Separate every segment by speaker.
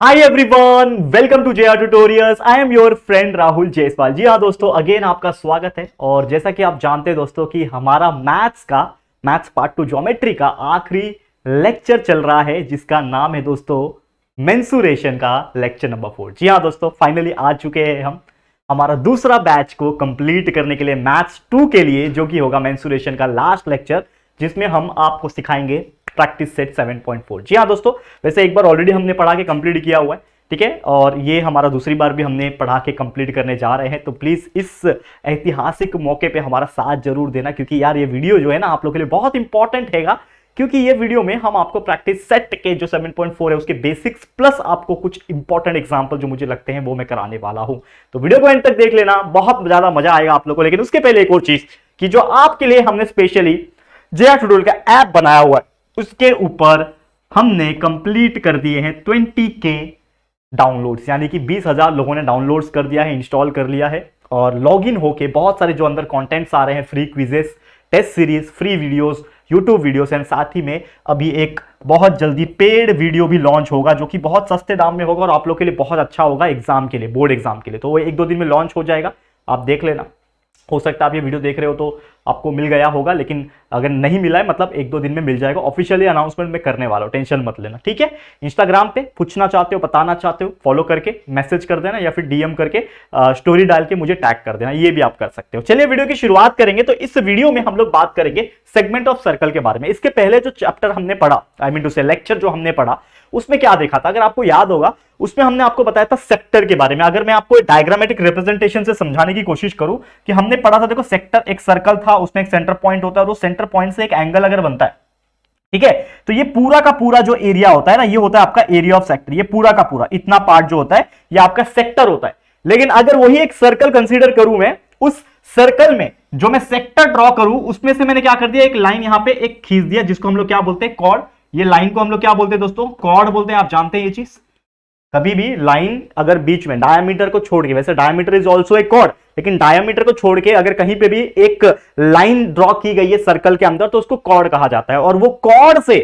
Speaker 1: Hi everyone, welcome to JR tutorials. I am your friend Rahul Jaiswal. जी हाँ दोस्तों, again आपका स्वागत है। और जैसा कि आप जानते हैं दोस्तों कि हमारा मैथ्स पार्ट 2 ज्योमेट्री का आखिरी लेक्चर चल रहा है, जिसका नाम है दोस्तों मेंसुरेशन का लेक्चर नंबर 4। जी हाँ दोस्तों, फाइनली आ चुके हैं हम हमारा दूसरा बैच को कंप्लीट करने के लिए मैथ्स 2 के लिए, जो कि होगा मेंसुरेशन का लास्ट लेक्चर, जिसमें हम आपको सिखाएंगे प्रैक्टिस सेट 7.4। जी हाँ दोस्तों, वैसे एक बार ऑलरेडी हमने पढ़ा के कंप्लीट किया हुआ है, ठीक है, और ये हमारा दूसरी बार भी हमने पढ़ा के कंप्लीट करने जा रहे हैं। तो प्लीज इस ऐतिहासिक मौके पे हमारा साथ जरूर देना, क्योंकि यार ये वीडियो जो है ना आप लोग के लिए बहुत इंपॉर्टेंट हैगा, क्योंकि ये वीडियो में हम आपको प्रैक्टिस सेट के जो 7.4 है उसके बेसिक्स प्लस आपको कुछ इंपॉर्टेंट एग्जांपल जो मुझे लगते हैं वो मैं कराने वाला हूं। तो वीडियो को एंड तक देख लेना, बहुत ज्यादा मजा आएगा आप लोग को। लेकिन उसके पहले एक और चीज कि जो आपके लिए हमने स्पेशली जेआर ट्यूटोरियल का ऐप बनाया हुआ है, उसके ऊपर हमने कंप्लीट कर दिए हैं 20K डाउनलोड्स, यानी कि 20,000 लोगों ने डाउनलोड्स कर दिया है, इंस्टॉल कर लिया है। और लॉगिन होके बहुत सारे जो अंदर कंटेंट्स आ रहे हैं, free quizzes, test series, free videos, YouTube videos, and साथ ही में अभी एक बहुत जल्दी पेड वीडियो भी लॉन्च होगा, जो कि बहुत सस्ते दाम में होगा और आप लोग के लिए बहुत अच्छा होगा एग्जाम के लिए, बोर्ड एग्जाम के लिए। तो वो 1-2 दिन में लॉन्च हो जाएगा, आप देख लेना। हो सकता है आप ये वीडियो देख रहे हो तो आपको मिल गया होगा, लेकिन अगर नहीं मिला है मतलब 1-2 दिन में मिल जाएगा। ऑफिशियली अनाउंसमेंट में करने वाला हूं, टेंशन मत लेना, ठीक है। इंस्टाग्राम पे पूछना चाहते हो, बताना चाहते हो, फॉलो करके मैसेज कर देना, या फिर डीएम करके स्टोरी डाल के मुझे टैग कर देना, ये भी आप कर सकते हो। चलिए वीडियो की शुरुआत करेंगे। तो इस वीडियो में हम लोग बात करेंगे सेगमेंट ऑफ सर्कल के बारे में। इसके पहले जो चैप्टर हमने पढ़ा, आई मीन टू से लेक्चर जो हमने पढ़ा, उसमें क्या देखा था, अगर आपको याद होगा, उसमें हमने आपको बताया था सेक्टर के बारे में। अगर मैं आपको डायग्रामेटिक रिप्रेजेंटेशन से समझाने की कोशिश करूं कि हमने पढ़ा था, देखो सेक्टर एक सर्कल था, उसमें एक सेंटर पॉइंट होता है, और वो सेंटर पॉइंट से एक एंगल अगर बनता है, ठीक है, तो ये पूरा का पूरा जो एरिया होता है ना, ये होता है आपका एरिया ऑफ सेक्टर। ये पूरा का पूरा इतना पार्ट जो होता है ये आपका सेक्टर होता है। लेकिन अगर वही एक सर्कल कंसीडर करूं मैं, उस सर्कल में जो मैं सेक्टर ड्रॉ करूं, उसमें से मैंने क्या कर दिया, एक लाइन यहां पे एक खींच दिया, जिसको हम लोग क्या बोलते हैं, कॉर्ड। ये लाइन को हम लोग क्या बोलते हैं दोस्तों, कॉर्ड बोलते हैं। आप जानते हैं ये चीज। कभी भी लाइन अगर बीच में डायमीटर को छोड़ के, वैसे diameter is also a chord, लेकिन डायमीटर को छोड़ के अगर कहीं पे भी एक लाइन ड्रॉ की गई है सर्कल के अंदर, तो उसको कॉर्ड कहा जाता है। और वो कॉर्ड से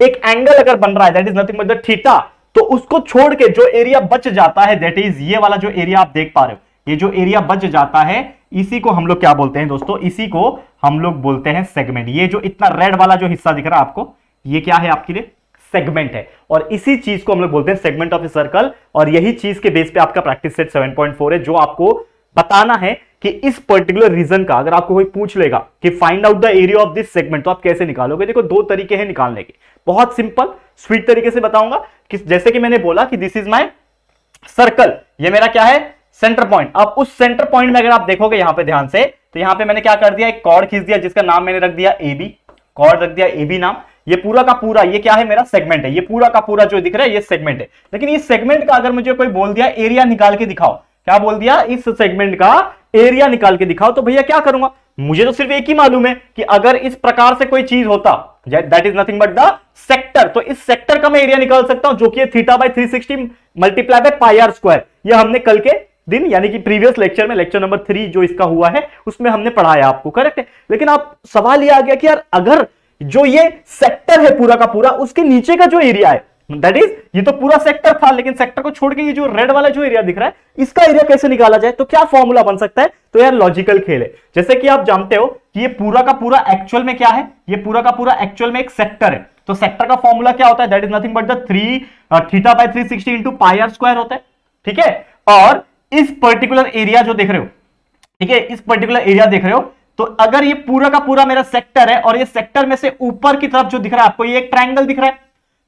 Speaker 1: एक एंगल अगर बन रहा है, that is nothing but the theta, तो उसको छोड़ के जो एरिया बच जाता है, दैट इज ये वाला जो एरिया आप देख पा रहे हो, ये जो एरिया बच जाता है, इसी को हम लोग क्या बोलते हैं दोस्तों, इसी को हम लोग बोलते हैं सेगमेंट। ये जो इतना रेड वाला जो हिस्सा दिख रहा है आपको, ये क्या है आपके लिए, सेगमेंट है। और इसी चीज को हम लोग बोलते हैं सेगमेंट ऑफ ए सर्कल। और यही चीज के बेस पे आपका प्रैक्टिस सेट 7.4 है, जो आपको बताना है कि इस पर्टिकुलर रीजन का, अगर आपको कोई पूछ लेगा कि find out the area of this segment, तो आप कैसे निकालोगे। देखो 2 तरीके हैं निकालने के, बहुत सिंपल स्वीट तरीके से बताऊंगा कि जैसे कि मैंने बोला कि दिस इज माय सर्कल, ये मेरा क्या है, सेंटर पॉइंट। अब उस सेंटर पॉइंट में अगर आप देखोगे यहां पे ध्यान से, तो यहां पे मैंने क्या कर दिया, एक कॉर्ड खींच दिया, जिसका नाम मैंने रख दिया AB, कॉर्ड रख दिया AB नाम। ये पूरा का पूरा ये क्या है, मेरा सेगमेंट है। ये पूरा का पूरा जो दिख रहा है ये सेगमेंट है। लेकिन इस सेगमेंट का अगर मुझे कोई बोल दिया एरिया निकाल के दिखाओ, क्या बोल दिया, इस सेगमेंट का एरिया निकाल के दिखाओ, तो भैया क्या करूंगा, मुझे तो सिर्फ एक ही मालूम है कि अगर इस प्रकार से कोई चीज होता, that is nothing but the sector, तो इस सेक्टर का मैं एरिया निकाल सकता हूं, जो कि θ/360 multiply by pi r square. यह हमने कल के दिन यानी कि प्रीवियस लेक्चर में, लेक्चर नंबर 3 जो इसका हुआ है, उसमें हमने पढ़ाया आपको, करेक्ट है। लेकिन आप सवाल ये आ गया कि यार अगर जो ये सेक्टर है पूरा का पूरा, उसके नीचे का जो एरिया है, दैट इज ये तो पूरा सेक्टर था, लेकिन सेक्टर को छोड़ के ये जो रेड वाला जो एरिया दिख रहा है, इसका एरिया कैसे निकाला जाए, तो क्या फॉर्मूला बन सकता है। तो यार लॉजिकल खेल है। जैसे कि आप जानते हो कि ये पूरा का पूरा एक्चुअल में क्या है, ये पूरा का पूरा एक्चुअल में एक सेक्टर है। तो सेक्टर का फॉर्मूला क्या होता है, that is nothing but the θ/360 into pi r square होता है, ठीक है। और इस पर्टिकुलर एरिया जो देख रहे हो, ठीक है, इस पर्टिकुलर एरिया देख रहे हो, तो अगर ये पूरा का पूरा मेरा सेक्टर है, और ये सेक्टर में से ऊपर की तरफ जो दिख रहा है आपको, ये एक ट्रायंगल दिख रहा है,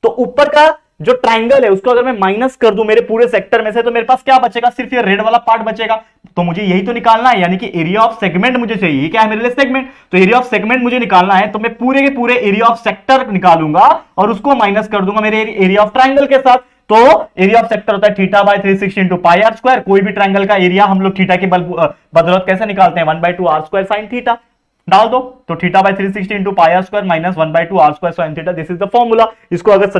Speaker 1: तो ऊपर का जो ट्रायंगल है उसको अगर मैं माइनस कर दूं मेरे पूरे सेक्टर में से, तो मेरे पास क्या बचेगा, सिर्फ ये रेड वाला पार्ट बचेगा। तो मुझे यही तो निकालना है, यानी कि एरिया ऑफ सेगमेंट मुझे चाहिए। क्या है मेरे लिए, सेगमेंट। तो एरिया ऑफ सेगमेंट मुझे निकालना है, तो मैं पूरे के पूरे एरिया ऑफ सेक्टर निकालूंगा और उसको माइनस कर दूंगा मेरे एरिया ऑफ ट्रायंगल के साथ। तो एरिया ऑफ सेक्टर होता है θ/360 इंटू पाई आर स्क्वायर। कोई भी ट्रायंगल का एरिया हम लोग थीटा के बदौलत कैसे निकालते हैं, 1/2 आर स्क्वायर साइन थीटा डाल दो, तो θ/360 into pi r square minus 1/2 r square sine theta, this is the formula. इसको अगर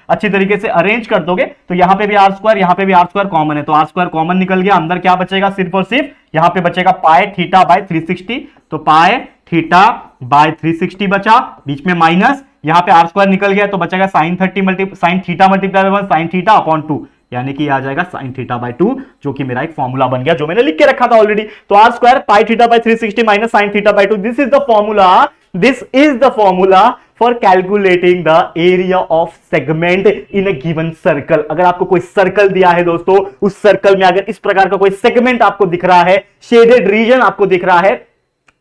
Speaker 1: अच्छी तरीके से अरेंज कर दोगे, तो यहां पे भी आर स्क्वायर, यहां पे भी आर स्क्वायर कॉमन है, तो आर स्क्वायर कॉमन निकल गया। अंदर क्या बचेगा, सिर्फ और सिर्फ यहां पे बचेगा पाई θ/360, तो पाई θ/360 बचा, बीच में माइनस, यहां पे आर स्क्वायर निकल गया, तो बचेगा sine theta multiply sine theta upon 2, यानी कि आ जाएगा sin थीटा बाय 2, जो कि मेरा एक फॉर्मूला बन गया जो मैंने लिख के रखा था ऑलरेडी। तो R square pi theta by 360 minus sin theta by 2, this is the formula for calculating the area of segment in a given circle. अगर आपको कोई सर्कल दिया है दोस्तों, उस सर्कल में अगर इस प्रकार का कोई सेगमेंट आपको दिख रहा है, शेडेड रीजन आपको दिख रहा है,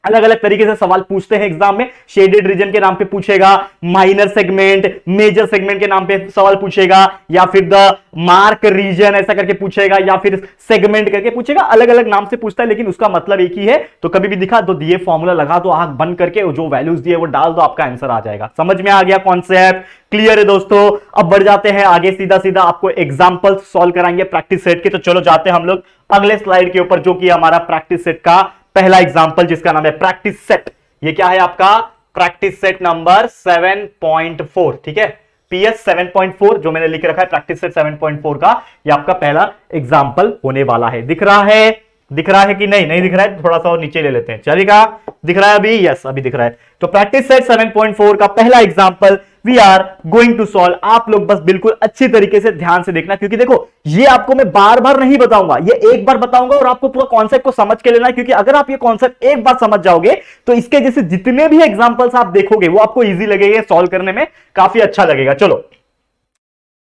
Speaker 1: अलग अलग तरीके से सवाल पूछते हैं एग्जाम में। शेडेड रीजन के नाम पे पूछेगा, माइनर सेगमेंट, मेजर सेगमेंट के नाम पे सवाल पूछेगा, या फिर द मार्क रीजन ऐसा करके पूछेगा, या फिर सेगमेंट करके पूछेगा, अलग अलग नाम से पूछता है, लेकिन उसका मतलब एक ही है। तो कभी भी दिखा तो दिए फॉर्मूला लगा दो, आंख बंद करके जो वैल्यूज दिए वो डाल दो, आपका आंसर आ जाएगा। समझ में आ गया कॉन्सेप्ट? क्लियर है दोस्तों? अब बढ़ जाते हैं आगे, सीधा सीधा आपको एग्जाम्पल सॉल्व कराएंगे प्रैक्टिस सेट के। तो चलो जाते हैं हम लोग अगले स्लाइड के ऊपर, जो कि हमारा प्रैक्टिस सेट का पहला एग्जाम्पल, जिसका नाम है प्रैक्टिस सेट। ये क्या है आपका? प्रैक्टिस सेट नंबर 7.4, ठीक है, PS 7.4 जो मैंने लिख रखा है प्रैक्टिस सेट 7.4 का, ये आपका पहला एग्जाम्पल होने वाला है। दिख रहा है? दिख रहा है कि नहीं? नहीं दिख रहा है, थोड़ा सा और नीचे ले लेते हैं, चलेगा? दिख रहा है अभी? यस, अभी दिख रहा है। तो प्रैक्टिस सेट 7.4 का पहला example we are going to solve. आप लोग बस बिल्कुल अच्छी तरीके से ध्यान से देखना, क्योंकि देखो ये आपको मैं बार बार नहीं बताऊंगा, ये एक बार बताऊंगा और आपको पूरा कॉन्सेप्ट को समझ के लेना है। क्योंकि अगर आप ये कॉन्सेप्ट एक बार समझ जाओगे तो इसके जैसे जितने भी एग्जाम्पल्स आप देखोगे वो आपको इजी लगेगा, सॉल्व करने में काफी अच्छा लगेगा। चलो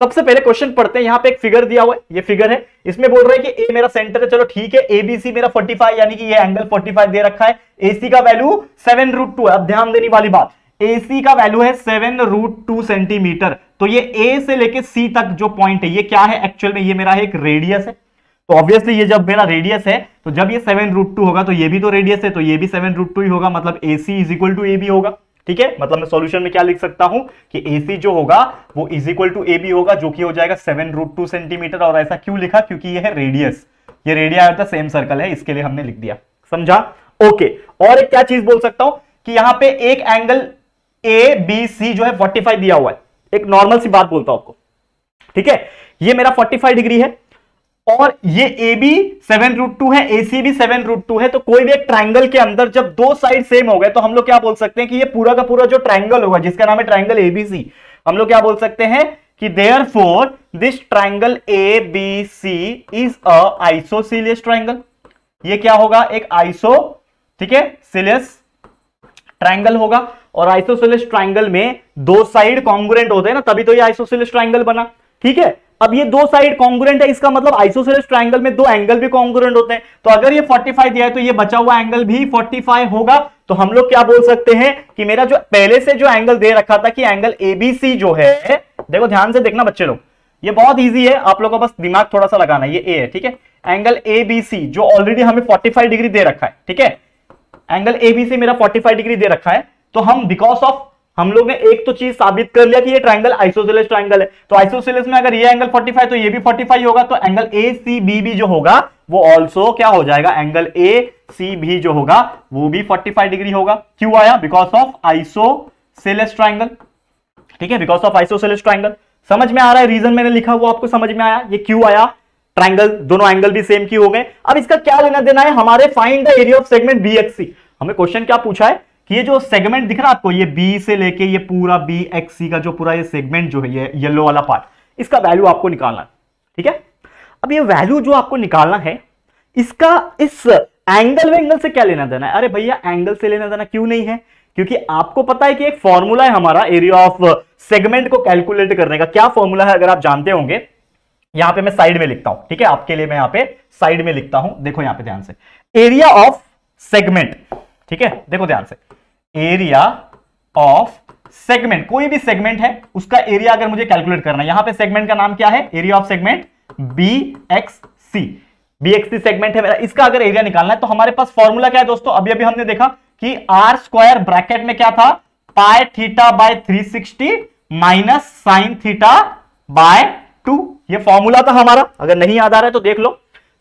Speaker 1: सबसे पहले क्वेश्चन पढ़ते हैं। यहां पे एक फिगर दिया हुआ है, ये फिगर है, इसमें बोल रहे हैं कि ए मेरा सेंटर है। चलो ठीक है, एबीसी मेरा 45 यानी कि ये एंगल 45 दे रखा है। एसी का वैल्यू 7√2 है। अब ध्यान देने वाली बात, एसी का वैल्यू है 7√2 सेंटीमीटर। तो ये ए से लेके सी तक जो पॉइंट है ये क्या है? एक्चुअल में ये मेरा एक रेडियस है। तो ऑब्वियसली ये जब मेरा रेडियस है तो जब ये 7√2 होगा तो ये भी तो रेडियस है, तो ये भी 7√2 ही होगा, मतलब AC is equal to AB होगा। ठीक है, मतलब मैं सॉल्यूशन में क्या लिख सकता हूं कि AC जो होगा वो इज इक्वल टू AB होगा, जो कि हो जाएगा 7√2 सेंटीमीटर। और ऐसा क्यों लिखा? क्योंकि ये है रेडियस, ये रेडिया होता है, सेम सर्कल है, इसके लिए हमने लिख दिया। समझा? ओके। और एक क्या चीज बोल सकता हूं कि यहां पे एक एंगल ABC जो है 45 दिया हुआ है। एक नॉर्मल सी बात बोलता हूं आपको, ठीक है, ये मेरा 45 डिग्री है और ये AB 7√2 है, AC भी 7√2 है। तो कोई भी एक ट्रायंगल के अंदर जब दो साइड सेम हो गए तो हम लोग क्या बोल सकते हैं कि ये पूरा का पूरा जो ट्रायंगल होगा जिसका नाम है ट्रायंगल ABC, हम लोग क्या बोल सकते हैं कि therefore this triangle ABC is a isosceles triangle. ये क्या होगा? एक आइसो, ठीक है, सेलेस ट्रायंगल होगा। और आइसोसेलेस ट्रायंगल में दो साइड कॉन्ग्रुएंट होते हैं ना, तभी तो ये आइसोसेलेस ट्रायंगल बना। ठीक है, अब ये दो साइड कॉन्ग्रुएंट है, इसका मतलब आइसोसेलेस ट्रायंगल में दो एंगल भी कॉन्ग्रुएंट होते हैं। तो अगर ये 45 दिया है तो ये बचा हुआ एंगल भी 45 होगा। तो हम लोग क्या बोल सकते हैं कि मेरा जो पहले से जो एंगल दे रखा था कि एंगल ABC जो है, देखो ध्यान से देखना बच्चे लोग, ये बहुत ईजी है, आप लोगों को बस दिमाग थोड़ा सा लगाना है। ये A है, ठीक है, एंगल ABC जो ऑलरेडी हमें 45 डिग्री दे रखा है, ठीक है, एंगल ABC मेरा 45 डिग्री दे रखा है। तो हम बिकॉज ऑफ हम लोग ने एक तो चीज साबित कर लिया कि ये ट्रायंगल आइसोसेलेस ट्रायंगल है। तो आइसोसेलेस में अगर ये एंगल 45 तो ये भी 45 होगा। तो एंगल ACB भी जो होगा वो ऑल्सो क्या हो जाएगा? एंगल ACB जो होगा वो भी 45 डिग्री होगा। क्यों आया? Because of isosceles triangle. ठीक है, बिकॉज ऑफ आइसोसेलेस ट्रायंगल। समझ में आ रहा है? रीजन मैंने लिखा वो आपको समझ में आया? ये क्यों आया? ट्रायंगल, दोनों एंगल भी सेम क्यों हो गए। अब इसका क्या लेना देना है हमारे? Find the area of segment BXC। हमें क्वेश्चन क्या पूछा है कि ये जो सेगमेंट दिख रहा है आपको, ये B से लेके ये पूरा BXC का जो पूरा ये सेगमेंट जो है, ये येलो वाला पार्ट, इसका वैल्यू आपको निकालना है। ठीक है, अब ये वैल्यू जो आपको निकालना है इसका इस एंगल से क्या लेना देना है? अरे भैया एंगल से लेना देना क्यों नहीं है? क्योंकि आपको पता है कि एक फॉर्मूला है हमारा एरिया ऑफ सेगमेंट को कैलकुलेट करने का। क्या फॉर्मूला है अगर आप जानते होंगे? यहां पे मैं साइड में लिखता हूं, ठीक है, आपके लिए मैं यहां पे साइड में लिखता हूं। देखो यहां पे ध्यान से, एरिया ऑफ सेगमेंट, ठीक है, देखो ध्यान से, एरिया ऑफ सेगमेंट, कोई भी सेगमेंट है उसका एरिया अगर मुझे कैलकुलेट करना है, यहां पे सेगमेंट का नाम क्या है? Area of segment BXC segment है मेरा। इसका अगर एरिया निकालना है तो हमारे पास फॉर्मूला क्या है दोस्तों? अभी अभी हमने देखा कि R स्क्वायर ब्रैकेट में क्या था? Pi theta by 360 minus sine theta by 2। ये फॉर्मूला था हमारा, अगर नहीं याद आ रहा है तो देख लो।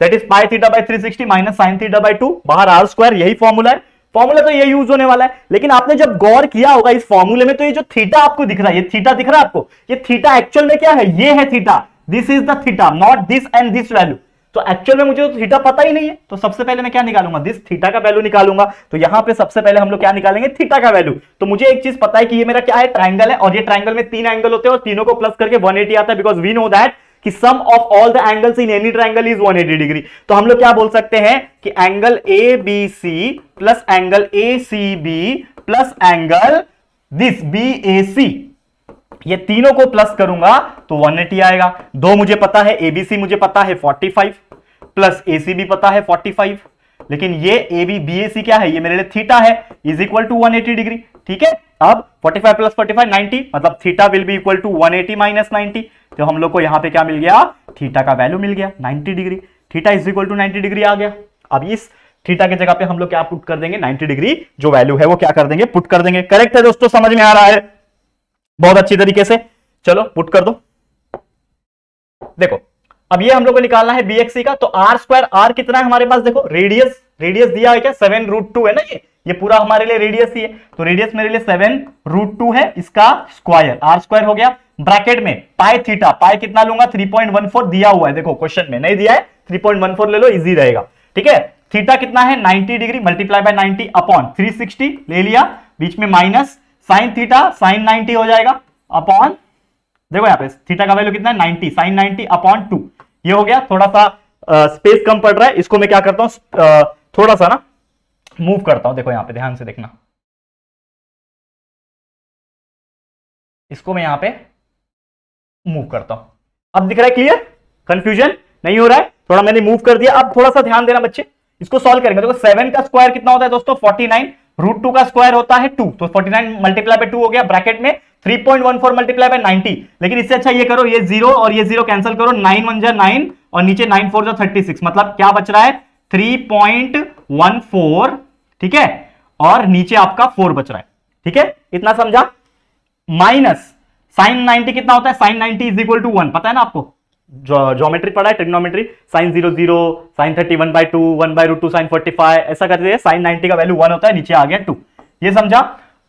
Speaker 1: That is pi theta by 360 minus sine theta by 2, बाहर R स्क्वायर, यही फॉर्मूला है। फॉर्मूला तो ये यूज होने वाला है। लेकिन आपने जब गौर किया होगा इस फॉर्मूले में तो ये जो थीटा आपको दिख रहा है, ये थीटा दिख रहा है आपको, ये थीटा एक्चुअल में क्या है? ये है theta, this is the theta, not this and this value. तो एक्चुअल में मुझे तो थीटा पता ही नहीं है, तो सबसे पहले मैं क्या निकालूंगा? दिस थीटा का वैल्यू निकालूंगा। तो यहां पे सबसे पहले हम लोग क्या निकालेंगे? थीटा का वैल्यू। तो मुझे एक चीज पता है कि ये मेरा क्या है? ट्रायंगल है, और ये ट्रायंगल में तीन एंगल होते हैं और तीनों को प्लस करके 180 आता है, बिकॉज वी नो दैट कि sum of all the angles in any triangle is 180 degree. तो हम लोग क्या बोल सकते हैं कि angle A B C plus angle A C B plus angle this B A C, ये तीनों को प्लस करूंगा तो 180 आएगा। दो मुझे पता है, एबीसी मुझे पता है 45 प्लस एसी भी पता है 45, लेकिन ये ए बी बी ए सी क्या है, ये मेरे लिए थीटा है, इज इक्वल टू 180 डिग्री। ठीक है, अब 45 प्लस 45 90, मतलब theta will be equal to 180 minus 90। तो हम लोग को यहां पे क्या मिल गया, थीटा का वैल्यू मिल गया 90 degree. Theta is equal to 90 degree आ गया। अब इस थीटा की जगह पे हम लोग क्या पुट कर देंगे, 90 डिग्री जो वैल्यू है वो क्या कर देंगे, पुट कर देंगे। करेक्ट है दोस्तों, समझ में आ रहा है बहुत अच्छी तरीके से। चलो पुट कर दो। देखो अब ये हम लोग को निकालना है बीएक्सी का, तो आर स्क्वायर, आर कितना है हमारे पास, देखो रेडियस, रेडियस दिया है क्या 7√2 है ना, ये पूरा हमारे लिए रेडियस ही है, तो रेडियस मेरे लिए 7√2 है, इसका स्क्वायर आर स्क्वायर हो गया। ब्रैकेट में पाई थीटा, पाई कितना लूंगा 3.14 दिया हुआ है, देखो क्वेश्चन में नहीं दिया है, 3.14 ले लो, इजी रहेगा। ठीक है, थीटा कितना है 90 डिग्री, मल्टीप्लाई बाय 90 अपॉन 360 ले लिया, बीच में माइनस साइन थीटा, साइन 90 हो जाएगा अपॉन, देखो यहां पे थीटा का वैल्यू कितना है 90, साइन 90 अपॉन 2, ये हो गया। थोड़ा सा स्पेस कम पड़ रहा है, इसको मैं क्या करता हूं थोड़ा सा ना मूव करता हूं, देखो यहां पे ध्यान से देखना, इसको मैं यहां पे मूव करता हूं। अब दिख रहा है क्लियर, कंफ्यूजन नहीं हो रहा है, थोड़ा मैंने मूव कर दिया। अब थोड़ा सा ध्यान देना बच्चे, इसको सॉल्व करेंगे। देखो 7 का स्क्वायर कितना होता है दोस्तों 49, √2 का स्क्वायर होता है 2, तो 49 मल्टीप्लाई बाय 2 हो गया, ब्रैकेट में 3.14 मल्टीप्लाई बाय 90। लेकिन इससे अच्छा ये करो, ये 0 और ये 0 कैंसिल करो, 9 1 जा 9 और नीचे 9 4 जा 36, मतलब क्या बच रहा है 3.14, ठीक है, और नीचे आपका 4 बच रहा है। ठीक है, इतना समझा। माइनस साइन 90 कितना होता है, साइन 90 इज इक्वल टू 1, पता है ना आपको, ज्योमेट्री पढ़ा है, ट्रिग्नोमेट्री, साइन 0 0, साइन 30 1/2, 1/√2 साइन 45, ऐसा करते हैं। साइन 90 का वैल्यू 1 होता है, नीचे आ गया 2, ये समझा।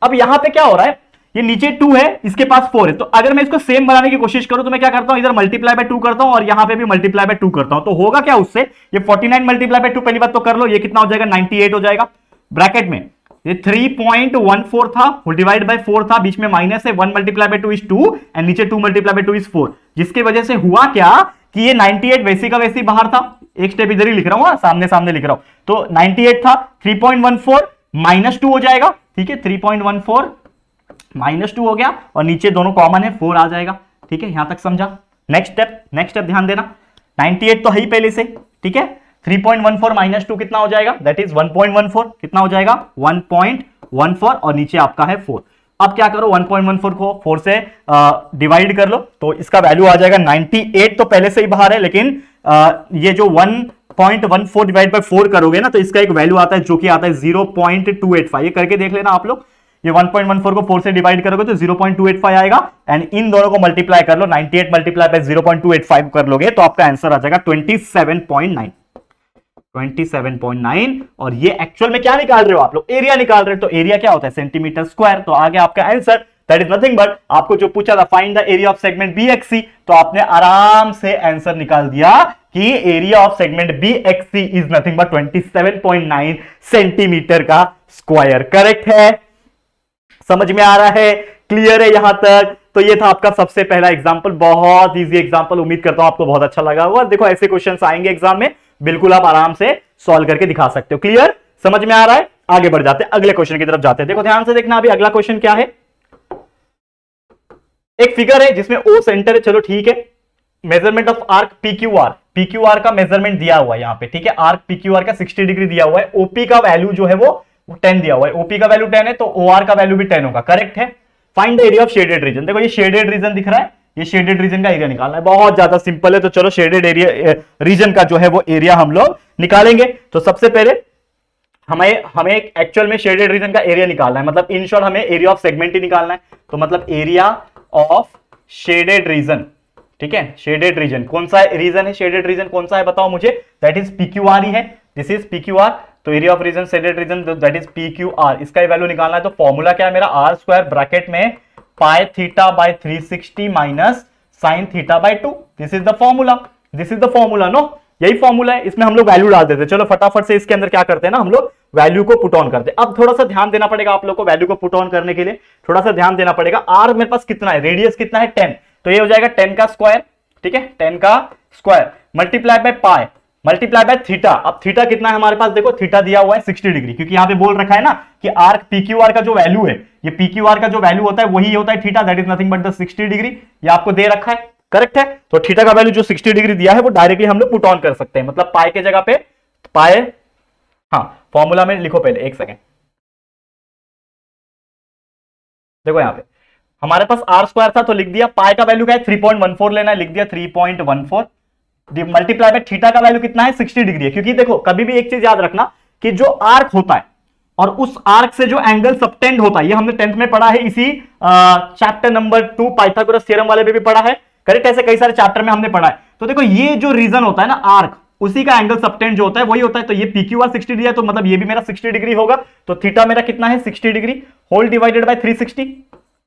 Speaker 1: अब यहां पे क्या हो रहा है, ये नीचे 2 है, इसके पास 4 है, तो अगर मैं इसको सेम बनाने की कोशिश करूं तो मैं क्या करता हूं, इधर मल्टीप्लाई बाय 2 करता हूं और यहां पे भी मल्टीप्लाई बाय 2 करता हूं, तो होगा क्या उससे, ये 49 मल्टीप्लाई बाय 2 पहली बात तो कर लो, ये कितना हो जाएगा 98 हो जाएगा। ब्रैकेट में ये 3.14 था, डिवाइड बाय 4 था, बीच में माइनस है, 1 मल्टीप्लाई बाय 2 इज 2 एंड नीचे 2 मल्टीप्लाई बाय 2 इज 4, जिसकी वजह से हुआ क्या कि ये 98 वैसी का वैसी बाहर था, एक स्टेप इधर ही लिख रहा हूं, सामने सामने लिख रहा हूं, तो 98 था, 3.14 माइनस 2 हो जाएगा। ठीक है, 3.14 माइनस 2 हो गया और नीचे दोनों कॉमन है, 4 आ जाएगा। ठीक है, यहां तक समझा। नेक्स्ट स्टेप ध्यान देना, 98 तो है ही पहले से, ठीक है, 3.14 माइनस 2 कितना हो जाएगा, दैट इज 1.14, कितना हो जाएगा 1.14 और नीचे आपका है 4। अब क्या करो, 1.14 को 4 से डिवाइड कर लो, तो इसका वैल्यू आ जाएगा 98, तो पहले से ही बाहर है, लेकिन ये जो 1.14 डिवाइड बाय 4 करोगे ना, तो इसका एक वैल्यू आता है जो कि आता है 0.285, ये करके देख लेना आप लोग, ये 1.14 को 4 से डिवाइड करोगे तो 0.285 आएगा, एंड इन दोनों को मल्टीप्लाई कर लो, 98 मल्टीप्लाई बाय 0.285 कर लोगे तो आपका आंसर आ जाएगा 27.9, 27.9। और ये एक्चुअल में क्या निकाल रहे हो आप लोग, एरिया निकाल रहे हो, तो एरिया क्या होता है सेंटीमीटर स्क्वायर, तो आ गया आपका answer, that is nothing but, आपको जो पूछा था find the area of segment BXC, तो आपने आराम से आंसर निकाल दिया कि area of segment BXC is nothing but 27.9 centimetre का स्क्वायर। करेक्ट है, समझ में आ रहा है, क्लियर है यहां तक। तो ये था आपका सबसे पहला एग्जांपल, बहुत इजी एग्जांपल, उम्मीद करता हूं आपको बहुत अच्छा लगा होगा। देखो ऐसे क्वेश्चंस आएंगे एग्जाम में, बिल्कुल आप आराम से सॉल्व करके दिखा सकते हो। क्लियर, समझ में आ रहा है, आगे बढ़ जाते हैं, अगले क्वेश्चन की तरफ जाते हैं। देखो ध्यान से देखना, अभी अगला क्वेश्चन क्या है, एक फिगर है जिसमें ओ सेंटर है, चलो ठीक है, measurement of arc PQR, PQR का मेजरमेंट दिया हुआ है यहाँ पे, ठीक है, आर्क PQR का 60 डिग्री दिया हुआ है, ओपी का वैल्यू जो है वो 10 दिया हुआ है, ओपी का वैल्यू 10 है तो ओआर का वैल्यू भी 10 होगा। करेक्ट है, find the area of shaded region. देखो ये शेडेड रीजन दिख रहा है, ये शेडेड रीजन का एरिया निकालना है, बहुत ज्यादा सिंपल है, तो चलो शेडेड एरिया रीजन का जो है वो एरिया हम लोग निकालेंगे। तो सबसे पहले हमें एक्चुअल में शेडेड रीजन का एरिया निकालना है, मतलब इन शॉर्ट हमें एरिया ऑफ सेगमेंट ही निकालना है, तो मतलब एरिया ऑफ शेडेड रीजन, ठीक है, शेडेड रीजन कौन सा रीजन है, शेडेड रीजन कौन सा है बताओ मुझे, दैट इज PQR ही है, दिस इज PQR, तो area of region shaded region that is PQR, इसका वैल्यू निकालना है, तो फॉर्मूला क्या है मेरा, आर स्क्वायर ब्रैकेट में pi theta by 360 minus sine theta by 2, this is the formula, this is the formula, no यही फॉर्मूला है, इसमें हम लोग वैल्यू डाल देते हैं। चलो फटाफट से इसके अंदर क्या करते हैं ना, हम लोग वैल्यू को पुट ऑन करते हैं। अब थोड़ा सा ध्यान देना पड़ेगा आप लोग को, वैल्यू को पुट ऑन करने के लिए थोड़ा सा ध्यान देना पड़ेगा। आर मेरे पास कितना है, रेडियस कितना है 10, तो ये हो जाएगा 10 का स्क्वायर, ठीक है, 10 का square multiply by pi multiply by theta. अब थीटा कितना है हमारे पास, देखो थीटा दिया हुआ है 60 डिग्री, क्योंकि यहां पे बोल रखा है ना कि आर्क पीक्यूआर का जो वैल्यू है, ये पीक्यूआर का जो वैल्यू होता है वही होता है theta, that is nothing but the 60 degree. ये आपको दे रखा है, करेक्ट है। तो थीटा का वैल्यू जो 60 डिग्री दिया है वो डायरेक्टली हम लोग पुट ऑन कर सकते हैं, मतलब पाई के जगह पे पाई, हाँ फॉर्मूला में लिखो पहले, एक सेकेंड। देखो यहां पे हमारे पास आर स्क्वायर था तो लिख दिया, पाई का वैल्यू क्या है 3.14 लेना है, लिख दिया 3.14, मल्टीप्लाई बाय थीटा का वैल्यू कितना है 60 डिग्री है। क्योंकि देखो कभी भी एक चीज याद रखना कि जो आर्क होता है और उस आर्क से जो एंगल सबटेंड होता है, ये हमने 10th में पढ़ा है, इसी चैप्टर नंबर 2 पाइथागोरस थ्योरम वाले पे भी पढ़ा है, करेक्ट। ऐसे कई सारे चैप्टर में हमने पढ़ा है। तो देखो ये जो रीजन होता है ना आर्क, उसी का एंगल सबटेंड जो होता है वही होता है। तो ये PQR 60 डिग्री है, तो मतलब ये भी मेरा 60 डिग्री होगा। तो थीटा मेरा कितना है 60 डिग्री होल डिवाइडेड बाय 360,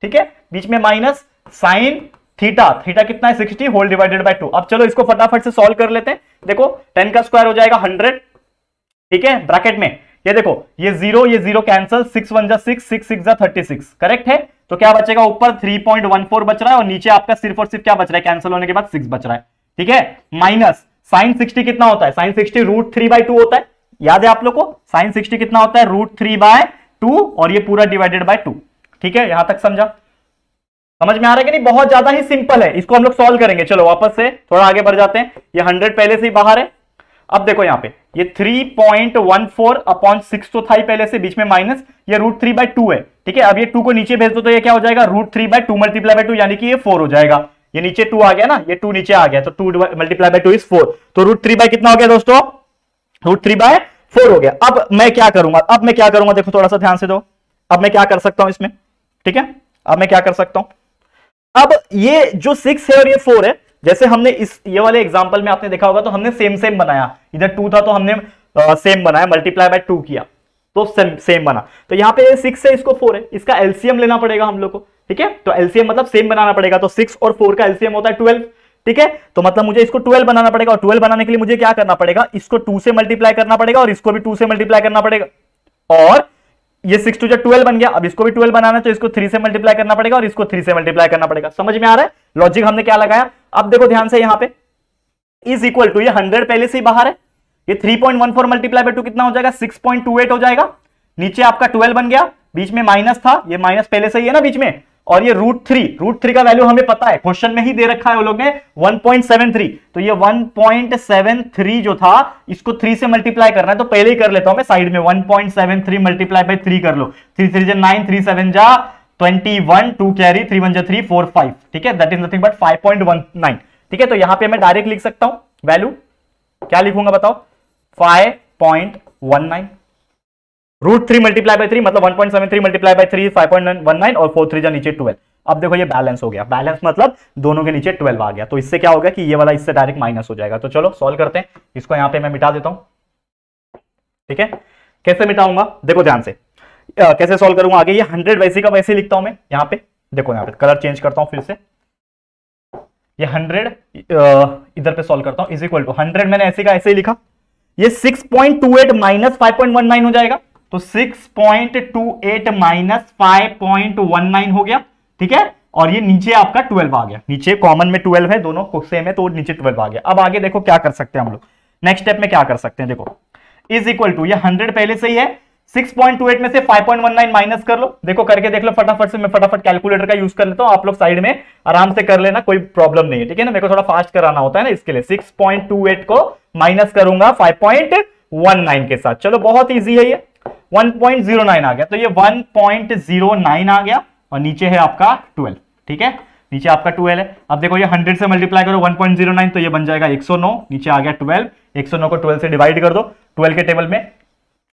Speaker 1: ठीक है, बीच में माइनस साइन थीटा, थीटा कितना है 60 होल डिवाइडेड बाय 2। अब चलो इसको फटाफट से सॉल्व कर लेते हैं। देखो 10 का स्क्वायर हो जाएगा 100, ठीक है, ब्रैकेट में ये देखो ये 0 कैंसिल, 6 1 जा 6, 6 6 जा 36, करेक्ट है। तो क्या बचेगा, ऊपर 3.14 बच रहा है और नीचे आपका सिर्फ और सिर्फ क्या बच रहा है, कैंसिल होने के बाद 6 बच रहा है, ठीक है। माइनस साइन 60 कितना होता है, साइन 60 √3/2 होता है, याद है आप लोग को, साइन 60 कितना होता है √3/2 और ये पूरा डिवाइडेड बाय 2, ठीक है। यहां तक समझा, समझ में आ रहा है कि नहीं, बहुत ज्यादा ही सिंपल है, इसको हम लोग सॉल्व करेंगे। चलो वापस से थोड़ा आगे बढ़ जाते हैं, ये 100 पहले से ही बाहर है। अब देखो यहां पे ये 3.14/6 तो था ही पहले से, बीच में माइनस, ये √3/2 है, ठीक है। अब ये 2 को नीचे भेज दो तो ये क्या हो जाएगा √3/2 मल्टीप्लाई बाय 2, यानी कि ये 4 हो जाएगा। ये नीचे 2 आ गया ना, ये 2 नीचे आ गया, तो 2 मल्टीप्लाई बाय 2 इज 4। तो √3 कितना हो गया दोस्तों, √3/4 हो गया। अब मैं क्या करूंगा, देखो थोड़ा सा ध्यान से दो। अब मैं क्या कर सकता हूं इसमें, ठीक है, अब मैं क्या कर सकता हूं, अब ये जो 6 है और ये 4 है, जैसे हमने ये वाले एग्जांपल में आपने देखा होगा तो हमने सेम बनाया, इधर 2 था तो हमने सेम बनाया, मल्टीप्लाई बाय 2 किया तो सेम बना। तो यहां पे 6 है, इसको 4 है, इसका एलसीएम लेना पड़ेगा हम लोग को, ठीक है। तो एलसीएम मतलब सेम बनाना पड़ेगा, तो 6 और 4 का एलसीएम होता है 12, ठीक है। तो मतलब मुझे इसको 12 बनाना पड़ेगा, और 12 बनाने के लिए मुझे क्या करना पड़ेगा, इसको 2 से मल्टीप्लाई करना पड़ेगा और इसको भी 2 से मल्टीप्लाई करना पड़ेगा, और ये 6 2 12 बन गया। अब इसको भी 12 बनाना है तो इसको 3 से मल्टीप्लाई करना पड़ेगा और इसको 3 से मल्टीप्लाई करना पड़ेगा। समझ में आ रहा है लॉजिक हमने क्या लगाया। अब देखो ध्यान से, यहां पे इज इक्वल टू, ये 100 पहले से ही बाहर है, ये 3.14 मल्टीप्लाई बाय 2 कितना हो जाएगा 6.28 हो जाएगा। नीचे आपका 12 बन गया, बीच में माइनस था, ये माइनस पहले से ही है ना बीच में, और ये √3 का वैल्यू हमें पता है, क्वेश्चन में ही दे रखा है वो लोग ने 1.73। तो ये 1.73 जो था इसको 3 से मल्टीप्लाई करना है, तो पहले ही कर लेता हूं मैं साइड में, 1.73 मल्टीप्लाई बाय 3 कर लो, 3 3 जा 9, 3 7 जा 21, 2 कैरी, 3 1 जा 3 4 5, ठीक है, दैट इज नथिंग बट 5.19, ठीक है। तो यहां पे मैं डायरेक्ट लिख सकता हूं वैल्यू, क्या लिखूंगा बताओ, 5.19, √3 मल्टीप्लाई बाय 3 मतलब 1.73 मल्टीप्लाई बाय 3 5.19 और 4 3 जा नीचे 12। अब देखो ये बैलेंस हो गया, बैलेंस मतलब दोनों के नीचे 12 आ गया, तो इससे क्या होगा कि ये वाला इससे डायरेक्ट माइनस हो जाएगा। तो चलो सॉल्व करते हैं इसको, यहां पे मैं मिटा देता हूं, ठीक है। कैसे मिटाऊंगा देखो ध्यान से, कैसे सॉल्व करूंगा आगे, ये 100 वैसे का वैसे लिखता हूं मैं, यहां पे देखो, यहां पे कलर चेंज करता हूं फिर से, ये 100 इधर पे सॉल्व करता हूं, इज इक्वल टू 100 मैंने ऐसे का ऐसे ही लिखा, ये 6.28 माइनस 5.19 हो जाएगा, तो 6.28 माइनस 5.19 हो गया, ठीक है। और ये नीचे आपका 12 आ गया, नीचे कॉमन में 12 है, दोनों को सेम है तो नीचे 12 आ गया। अब आगे देखो क्या कर सकते हैं हम लोग, नेक्स्ट स्टेप में क्या कर सकते हैं, देखो इज इक्वल टू, ये 100 पहले से ही है, 6.28 में से 5.19 माइनस कर लो, देखो करके देख लो फटाफट से, मैं फटाफट कैलकुलेटर का यूज कर लेता हूं, आप लोग साइड में आराम से कर लेना, कोई प्रॉब्लम नहीं है, ठीक है ना। मेरे को थोड़ा फास्ट कराना होता है ना, इसके लिए 6.28 को माइनस करूंगा 5.19 के साथ, चलो बहुत ईजी है, ये 1.09 आ गया, तो ये 1.09 आ गया, और नीचे है आपका 12, ठीक है, नीचे आपका 12 है। अब देखो ये 100 से मल्टीप्लाई करो 1.09, तो ये बन जाएगा 109, नीचे आ गया 12, 109 को 12 से डिवाइड कर दो, 12 के टेबल में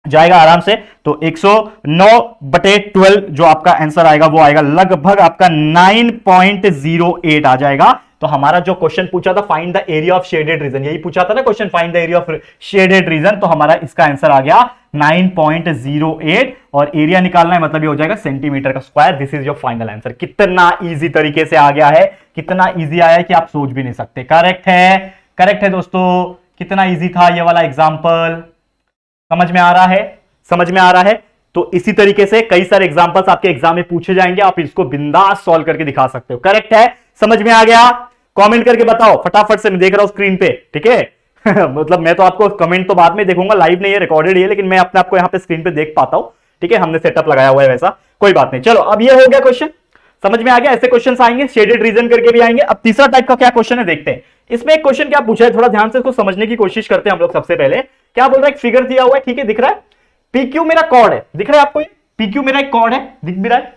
Speaker 1: जाएगा आराम से, तो 109/12 जो आपका आंसर आएगा वो आएगा लगभग आपका 9.08 आ जाएगा। तो हमारा जो क्वेश्चन पूछा था find the area of shaded region, यही पूछा था ना question, find the area of shaded region, तो हमारा इसका आंसर आ गया 9.08, और एरिया निकालना है मतलब ये हो जाएगा सेंटीमीटर का square. This is your final answer. कितना इजी तरीके से आ गया है, कितना इजी आया है कि आप सोच भी नहीं सकते। करेक्ट है, करेक्ट है दोस्तों, कितना इजी था ये वाला एग्जाम्पल, समझ में आ रहा है, समझ में आ रहा है। तो इसी तरीके से कई सारे एग्जांपल्स आपके एग्जाम में पूछे जाएंगे, आप इसको बिंदास सॉल्व करके दिखा सकते हो। करेक्ट है, समझ में आ गया, कमेंट करके बताओ फटाफट से, मैं देख रहा हूं स्क्रीन पे, ठीक है। मतलब मैं तो आपको कमेंट तो बाद में देखूंगा, लाइव नहीं है, रिकॉर्डेड है, लेकिन मैं अपने आपको यहाँ पे स्क्रीन पे देख पाता हूं, ठीक है। हमने सेटअप लगाया हुआ है वैसा, कोई बात नहीं। चलो अब ये हो गया क्वेश्चन, समझ में आ गया। ऐसे क्वेश्चन आएंगे, शेडेड रीजन करके भी आएंगे। अब तीसरा टाइप का क्या क्वेश्चन है देखते हैं। इसमें एक क्वेश्चन क्या पूछा है, थोड़ा ध्यान से इसको समझने की कोशिश करते हैं हम लोग। सबसे पहले क्या बोल रहा है, एक फिगर दिया हुआ है, ठीक है, दिख रहा है, PQ मेरा कॉर्ड है, दिख रहा है आपको, ये PQ मेरा एक कॉर्ड है, दिख भी रहा है।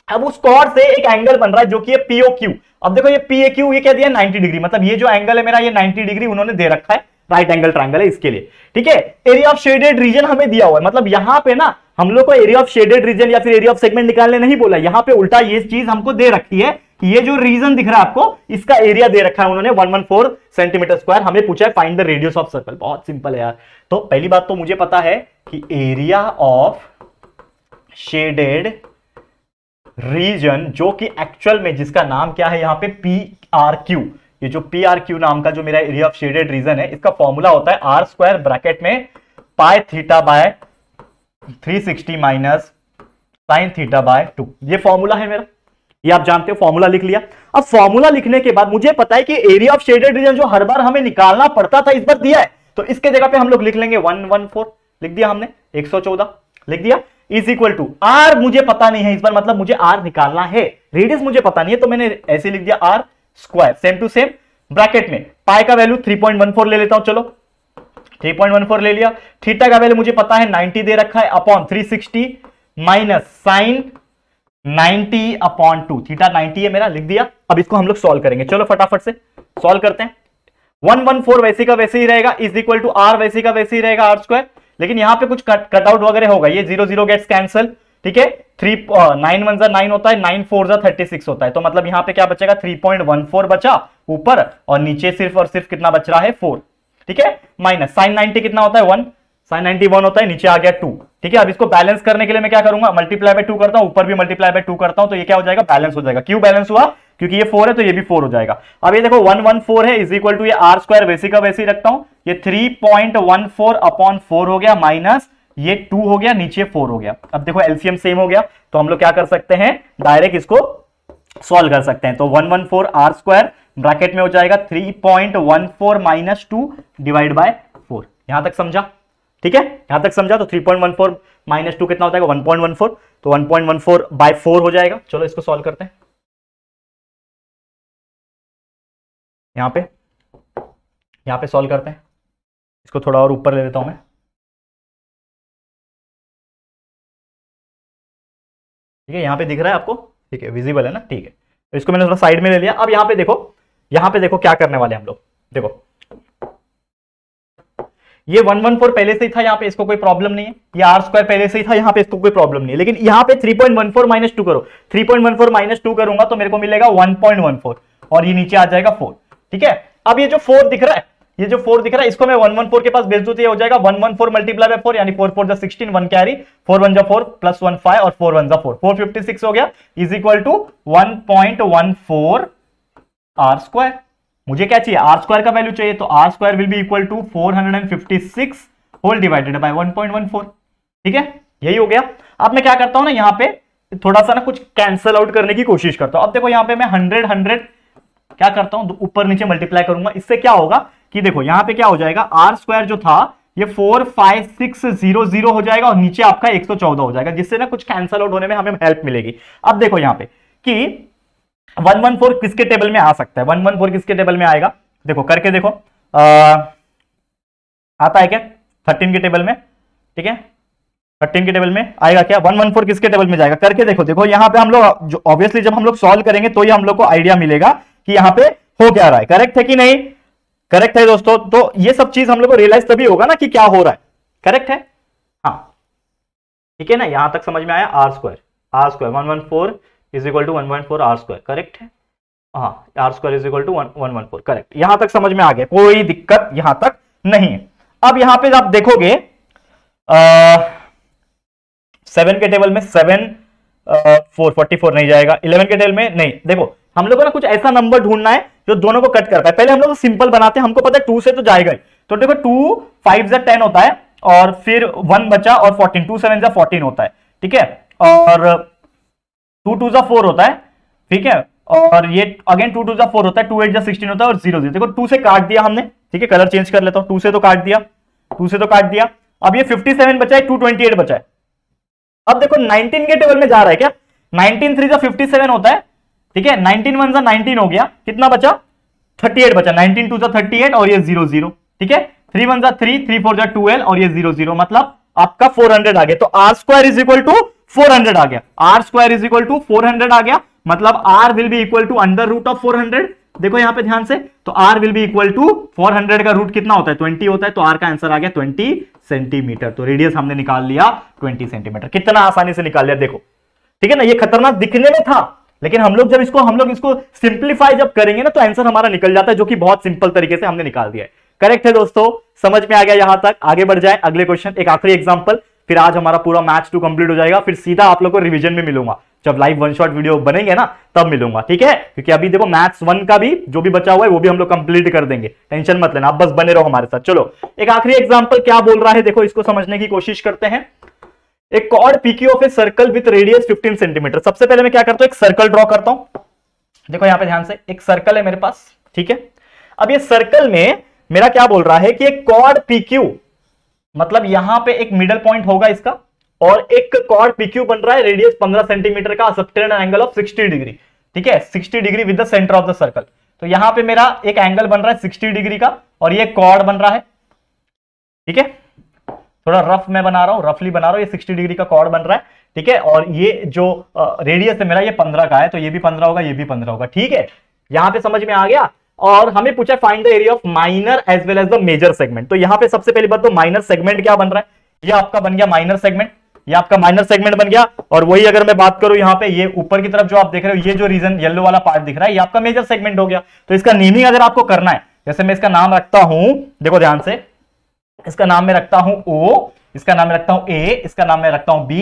Speaker 1: अब उस कॉर्ड से एक एंगल बन रहा है जो कि है POQ। अब देखो ये PAQ, ये क्या दिया 90 डिग्री, मतलब ये जो एंगल है मेरा, ये 90 डिग्री उन्होंने दे रखा है, राइट एंगल ट्रायंगल है इसके लिए, ठीक है। एरिया ऑफ शेडेड रीजन हमें दिया हुआ है, मतलब यहां पे ना हम लोग को एरिया ऑफ शेडेड रीजन या फिर एरिया ऑफ सेगमेंट निकालने नहीं बोला, यहां पे उल्टा ये चीज हमको दे रखी है, ये जो रीजन दिख रहा है आपको, इसका एरिया दे रखा है उन्होंने 114 सेंटीमीटर स्क्वायर। हमें पूछा है find the radius of circle. बहुत सिंपल है यार। तो पहली बात तो मुझे पता है कि एरिया ऑफ शेडेड रीजन, जो कि एक्चुअल में जिसका नाम क्या है यहां पे PRQ, ये जो PRQ नाम का जो मेरा एरिया ऑफ शेडेड रीजन है, इसका फॉर्मूला होता है R स्क्वायर ब्रैकेट में pi theta by 360 minus sine theta by 2। ये फॉर्मूला है मेरा, ये आप जानते हो, फॉर्मूला लिख लिया। अब फॉर्मूला लिखने के बाद मुझे पता है कि एरिया ऑफ शेडेड रीजन जो हर बार हमें निकालना पड़ता था, इस बार दिया है, तो इसके जगह पे हम लोग लिख लेंगे 114, लिख दिया हमने, 114 लिख दिया, इज इक्वल टू R मुझे पता नहीं है इस बार, मतलब मुझे R निकालना है, रेडियस मुझे पता नहीं है, तो मैंने ऐसे लिख दिया R square, same to same bracket में पाई का वैल्यू 3.14 ले लेता हूं, चलो 3.14 ले लिया। थीटा का वैल्यू मुझे पता है 90 दे रखा है, upon 360 minus sine 90 upon 2, theta 90 है मेरा, लिख दिया। अब इसको हम लोग सॉल्व करेंगे, चलो फटाफट से सॉल्व करते हैं। 114 वैसे का वैसे ही रहेगा, इज इक्वल टू R वैसे का वैसे ही रहेगा, R स्क्वायर, लेकिन यहां पे कुछ कट आउट वगैरह होगा, ये 0 0 गेट्स कैंसल, ठीक है। 9 1 9 होता है, 9 4 36 होता है, तो मतलब यहां पे क्या बचेगा, 3.14 बचा ऊपर, और नीचे सिर्फ और सिर्फ कितना बच रहा है 4, ठीक है। माइनस साइन 90 कितना होता है 1, साइन 90 1 होता है, नीचे आ गया 2, ठीक है। अब इसको बैलेंस करने के लिए मैं क्या करूंगा, मल्टीप्लाई बाय 2 करता हूं, ऊपर भी मल्टीप्लाई बाय 2 करता हूं, तो ये क्या हो जाएगा, बैलेंस हो जाएगा। क्यों बैलेंस हुआ, क्योंकि ये 4 है तो ये भी 4 हो जाएगा। अब ये देखो 114 है, इज इक्वल टू ये R स्क्वायर वैसे का वैसे ही रखता हूं, ये 3.14 अपॉन 4 हो गया, माइनस ये 2 हो गया, नीचे 4 हो गया। अब देखो एलसीएम सेम हो गया, तो हम लोग क्या कर सकते हैं, डायरेक्ट इसको सॉल्व कर सकते हैं। तो 114 R स्क्वायर ब्रैकेट में हो जाएगा 3.14 माइनस 2 डिवाइड बाय 4। यहां तक समझा, ठीक है, यहां तक समझा। तो 3.14 माइनस 2 कितना होता है 1.14, तो 1.14 बाय 4 हो जाएगा। चलो इसको सॉल्व करते हैं, यहां पे सॉल्व करते हैं, इसको थोड़ा और ऊपर ले लेता हूं मैं, ठीक है। यहां पे दिख रहा है आपको, ठीक है, विजिबल है ना, ठीक है। तो इसको मैंने थोड़ा साइड में ले लिया। अब यहां पे देखो क्या करने वाले हम लोग, देखो ये 114 पहले से ही था, यहां पे इसको कोई प्रॉब्लम नहीं है, ये R स्क्वायर पहले से ही था, यहां पे इसको कोई प्रॉब्लम नहीं है, लेकिन यहां पे 3.14 माइनस 2 करो, 3.14 माइनस 2 करूंगा तो मेरे को मिलेगा 1.14, और ये नीचे आ जाएगा 4, ठीक है। अब ये जो 4 दिख रहा है, ये जो 4 दिख रहा है, इसको मैं 114 के पास भेज दूं तो ये हो जाएगा 114 मल्टीप्लाई बाय 4, यानी 4 4 जा 16, 1 कैरी, 4 1 जा 4 प्लस 1 5, और 4 1 जा 4, 456 हो गया, is equal to 1.14 R square. मुझे क्या चाहिए, R स्क्वायर का वैल्यू चाहिए, तो R square will be equal to 456 whole divided by 1.14, ठीक है, यही हो गया। अब मैं क्या करता हूं ना, यहां पे थोड़ा सा ना कुछ कैंसल आउट करने की कोशिश करता हूं। अब देखो यहां पे मैं 100 क्या करता हूं, ऊपर नीचे मल्टीप्लाई करूंगा, इससे क्या होगा कि देखो यहां पे क्या हो जाएगा, R स्क्वायर जो था ये 45600 हो जाएगा, और नीचे आपका 114 हो जाएगा, जिससे ना कुछ कैंसल आउट होने में हमें हेल्प मिलेगी। अब देखो यहां पे कि 114 किसके टेबल में आ सकता है, 114 किसके टेबल में आएगा, देखो करके देखो, आता है क्या 13 के टेबल में, ठीक है, 13 के टेबल में आएगा क्या, 114 किसके टेबल में जाएगा, करके देखो। देखो यहां पे हम लोग जो ऑब्वियसली जब हम लोग सॉल्व करेंगे तो ये हम लोग को आइडिया मिलेगा कि यहां पे हो क्या रहा है, करेक्ट है कि नहीं, करेक्ट है दोस्तों। तो ये सब चीज हम लोग को रियलाइज तभी होगा ना कि क्या हो रहा है, करेक्ट है, हाँ, ठीक है ना, यहां तक समझ में आया। R square 114 is equal to 114 R square, correct है, हाँ, R square is equal to 114, correct, यहां तक समझ में आ गया, कोई दिक्कत यहां तक नहीं है। अब यहां पे आप देखोगे 7 के टेबल में 7 444 नहीं जाएगा, 11 के टेबल में नहीं। देखो हम लोग को ना कुछ ऐसा नंबर ढूंढना है जो दोनों को कट कर पाए। पहले हम लोग सिंपल बनाते हैं, हमको पता है 2 से तो जाएगा ही, तो देखो 2 5 जा 10 होता है, और फिर 1 बचा और 14, 2 7 जा 14 होता है, ठीक है, और 2 2 जा 4 होता है, ठीक है, और ये अगेन 2 2 जा 4 होता है, 2 8 जा 16 होता है और 0 0। देखो 2 से काट दिया हमने, ठीक है, कलर चेंज कर लेता हूं, 2 से तो काट दिया, 2 से तो काट दिया। अब ये 57 बचा है, 228 बचा है। अब देखो 19 के टेबल में जा रहा है क्या, 19 3 जा 57 होता है, ठीक है, 19 1 जा 19 हो गया, कितना बचा 38 बचा, 19 2 जा 38 और ये 0 0, ठीक है, 3 1 जा 3, 3 4 जा 12 और ये 0 0, मतलब आपका 400 आ गया। तो R square is equal to 400 आ गया, R square is equal to 400 आ गया, मतलब R will be equal to under root of 400। देखो यहां पे ध्यान से, तो R will be equal to 400 का रूट कितना होता है 20 होता है, तो आर का आंसर आ गया 20 सेंटीमीटर। तो रेडियस हमने निकाल लिया 20 सेंटीमीटर, कितना आसानी से निकाल लिया देखो, ठीक है ना। ये खतरनाक दिखने में था, लेकिन हम लोग इसको सिंप्लीफाई जब करेंगे ना तो आंसर हमारा निकल जाता है, जो कि बहुत सिंपल तरीके से हमने निकाल दिया है। करेक्ट है दोस्तों, समझ में आ गया यहां तक। आगे बढ़ जाए, अगले क्वेश्चन, एक आखिरी एग्जांपल, फिर आज हमारा पूरा मैथ्स 2 कंप्लीट हो जाएगा। फिर सीधा आप लोग को रिवीजन में मिलूंगा, जब लाइव वन शॉट वीडियो बनेंगे ना तब मिलूंगा, ठीक है। क्योंकि अभी देखो मैथ्स 1 का भी जो भी बचा हुआ है वो भी हम लोग कंप्लीट कर देंगे, टेंशन मत लेना, आप बस बने रहो हमारे साथ। चलो एक आखिरी एग्जांपल क्या बोल रहा है देखो, इसको समझने की कोशिश करते हैं। एक chord PQ of a circle with radius 15 centimeter. सबसे पहले मैं क्या करता हूं, एक सर्कल ड्रॉ करता हूं। देखो यहां पे ध्यान से, एक सर्कल है मेरे पास, ठीक है। अब ये सर्कल में मेरा क्या बोल रहा है कि एक कॉर्ड पीक्यू, मतलब यहां पे एक मिडल पॉइंट होगा इसका, और एक कॉर्ड पीक्यू बन रहा है, रेडियस 15 सेंटीमीटर का, सबटेंड एंगल ऑफ 60 डिग्री, ठीक है, 60 degree with the centre of the circle. तो यहां पे मेरा एक एंगल बन रहा है 60 डिग्री का, और ये कॉर्ड बन रहा है, ठीक है, थोड़ा रफ में बना रहा हूं, रफली बना रहा हूं, ये 60 डिग्री का कॉर्ड बन रहा है, ठीक है। और ये जो रेडियस है मेरा, ये 15 का है, तो ये भी 15 होगा, ये भी 15 होगा, ठीक है। यहां पे समझ में आ गया। और हमें पूछा find the area of minor as well as the major segment. तो यहां पे सबसे पहली बात तो माइनर सेगमेंट क्या बन रहा है, ये आपका बन गया माइनर सेगमेंट, ये आपका माइनर सेगमेंट बन गया। और वही अगर मैं बात करूं यहां पे, ये ऊपर की तरफ जो आप देख रहे हो, ये जो रीजन येलो वाला पार्ट दिख रहा है, ये आपका मेजर सेगमेंट हो गया। तो इसका नेमिंग अगर आपको करना है, जैसे मैं इसका नाम रखता हूं, देखो ध्यान से, इसका नाम मैं रखता हूं O, इसका नाम मैं रखता हूं A, इसका नाम मैं रखता हूं B,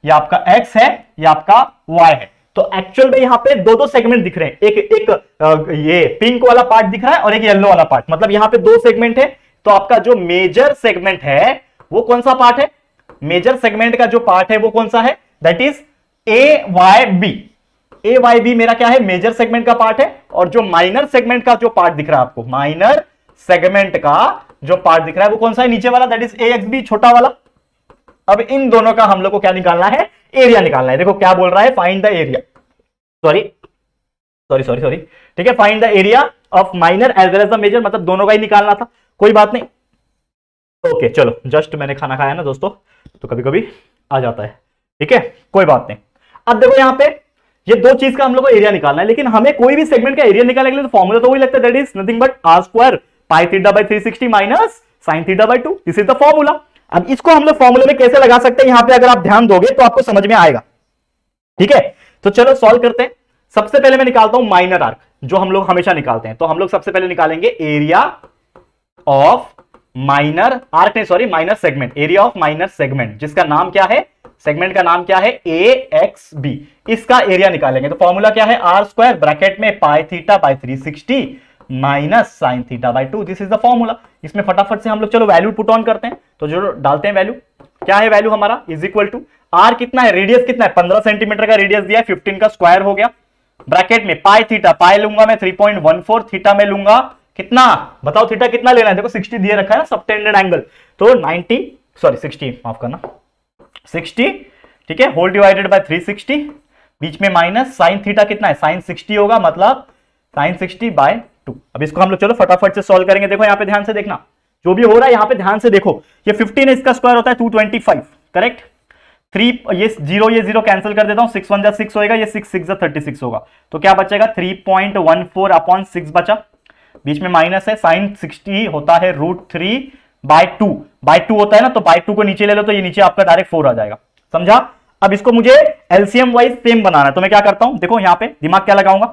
Speaker 1: ये आपका X है, ये आपका Y है। तो एक्चुअल में यहां पे दो सेगमेंट दिख रहे हैं, एक ये पिंक वाला पार्ट दिख रहा है और एक येलो वाला पार्ट, मतलब यहां पे 2 सेगमेंट है। तो आपका जो मेजर सेगमेंट है वो कौन सा पार्ट है, मेजर सेगमेंट का जो पार्ट है वो कौन सा है, दैट इज AYB। AYB मेरा क्या है, मेजर सेगमेंट का पार्ट है। और जो माइनर सेगमेंट का जो पार्ट दिख रहा है आपको, माइनर सेगमेंट का जो पार्ट दिख रहा है वो कौन सा है, नीचे वाला, दैट इज AXB, छोटा वाला। अब इन दोनों का हम लोग को क्या निकालना है, एरिया निकालना है। देखो क्या बोल रहा है, फाइंड द एरिया, सॉरी, ठीक है, find the area of minor as well as the major, मतलब दोनों का ही निकालना था, कोई बात नहीं। ओके चलो, जस्ट मैंने खाना खाया ना दोस्तों, तो कभी कभी आ जाता है, ठीक है, कोई बात नहीं। अब देखो यहां पे ये 2 चीज का हम लोग को एरिया निकालना है, लेकिन हमें कोई भी सेगमेंट का एरिया निकालने के लिए तो फॉर्मूला तो वही लगता है, that is nothing but R square pi theta by 360 minus sine theta by 2, this is the formula. अब इसको हम लोग फॉर्मूले में कैसे लगा सकते हैं, यहां पे अगर आप ध्यान दोगे तो आपको समझ में आएगा, ठीक है। तो चलो सॉल्व करते हैं। सबसे पहले मैं निकालता हूं माइनर आर्क, जो हम लोग हमेशा निकालते हैं। तो हम लोग सबसे पहले निकालेंगे एरिया ऑफ माइनर आर्क, नहीं sorry, minor segment, area of minor segment, जिसका नाम क्या है, सेगमेंट का नाम क्या है, AXB। इसका एरिया निकालेंगे। तो फॉर्मूला क्या है, आर स्क्वायर ब्रैकेट में pi theta by 360 minus sine theta by 2, this is the formula. इसमें फटाफट से हम लोग चलो वैल्यू पुट ऑन करते हैं। तो जो डालते हैं वैल्यू, क्या है वैल्यू हमारा, इज इक्वल टू आर कितना है, रेडियस कितना है, 15 सेंटीमीटर का रेडियस दिया है, 15 का स्क्वायर हो गया, ब्रैकेट में पाई थीटा, पाई लूंगा मैं 3.14, थीटा में लूंगा कितना, बताओ थीटा कितना लेना है, देखो 60 दिए रखा है ना, सबटेंडेड एंगल, तो 60 माफ करना, 60, ठीक है, होल डिवाइडेड बाय 360, बीच में माइनस, साइन थीटा कितना है, साइन 60 होगा, मतलब साइन 60 बाय 2। अब इसको हम लोग चलो फटाफट से सॉल्व करेंगे। देखो यहाँ पे ध्यान से देखना, जो भी हो रहा है यहाँ पे ध्यान से देखो, ये 15 है, इसका स्क्वायर होता है 225, करेक्ट। 3 ये 0 कैंसिल कर देता हूं, 6 1 जा 6 होएगा, ये 6 6 जा 36 होगा, तो क्या बचेगा 3.14 अपॉन 6 बचा, बीच में माइनस है, साइन 60 होता है √3/2 होता है ना, तो बाय 2 को नीचे ले लो तो ये नीचे आपका डायरेक्ट 4 आ जाएगा, समझा। अब इसको मुझे एलसीएम वाइज सेम बनाना है, तो मैं क्या करता हूं, देखो यहां पे दिमाग क्या लगाऊंगा,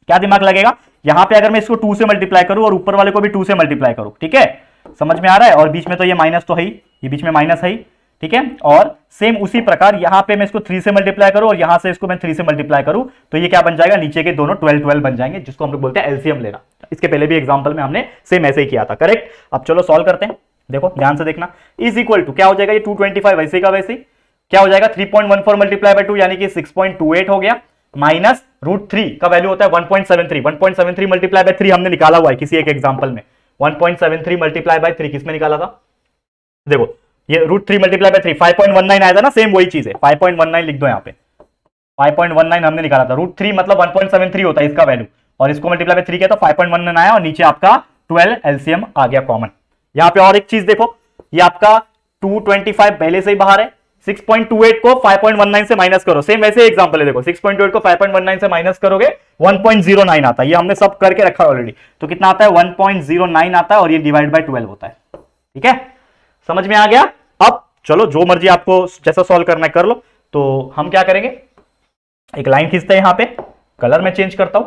Speaker 1: क्या दिमाग लगेगा, यहां पे अगर मैं इसको 2 से मल्टीप्लाई करूं और ऊपर वाले को भी 2 से मल्टीप्लाई करूं, ठीक है, समझ में आ रहा है। और बीच में तो ये माइनस तो है ही, ये बीच में माइनस है ही, ठीक है। और सेम उसी प्रकार यहां पे मैं इसको 3 से मल्टीप्लाई करूं और यहां से इसको मैं 3 से मल्टीप्लाई करूं, तो ये क्या बन जाएगा, नीचे के दोनों 12 12 बन जाएंगे, जिसको हम लोग बोलते हैं एलसीएम लेना। इसके पहले भी एग्जांपल में हमने सेम ऐसे ही किया था, करेक्ट। अब चलो सॉल्व करते हैं, देखो ध्यान से देखना, इज इक्वल टू क्या हो जाएगा, ये 225 वैसे का वैसे क्या हो जाएगा, 3.14 मल्टीप्लाई बाय 2 यानी कि 6.28 हो गया, माइनस √3 का वैल्यू होता है 1.73। 1.73 मल्टीप्लाई बाय 3 हमने निकाला हुआ है किसी एक एग्जांपल में। 1.73 मल्टीप्लाई बाय 3 किसमें निकाला था? देखो ये √3 मल्टीप्लाई बाय 3 5.19 आया था ना, सेम वही चीज है। 5.19 लिख दो यहाँ पे, 5.19 हमने निकाला था। √3 मतलब 1.73 होता है इसका वैल्यू, और इसको मल्टीप्लाई बाय 3 किया तो 5.19 आया, और नीचे आपका 12 एलसीएम आ गया कॉमन। यहाँ पे और एक चीज देखो, ये आपका 225 पहले से ही बाहर है। 6.28 को 5.19 से माइनस करो, सेम वैसे एग्जांपल है। देखो 6.28 को 5.19 से माइनस करोगे 1.09 आता है। ये हमने सब करके रखा है ऑलरेडी। तो कितना आता है? 1.09 आता है, और ये डिवाइड बाय 12 होता है। ठीक है, समझ में आ गया? अब चलो जो मर्जी आपको जैसा सॉल्व करना है कर लो। तो हम क्या करेंगे, एक लाइन खींचते हैं, यहां पे कलर में चेंज करता हूं,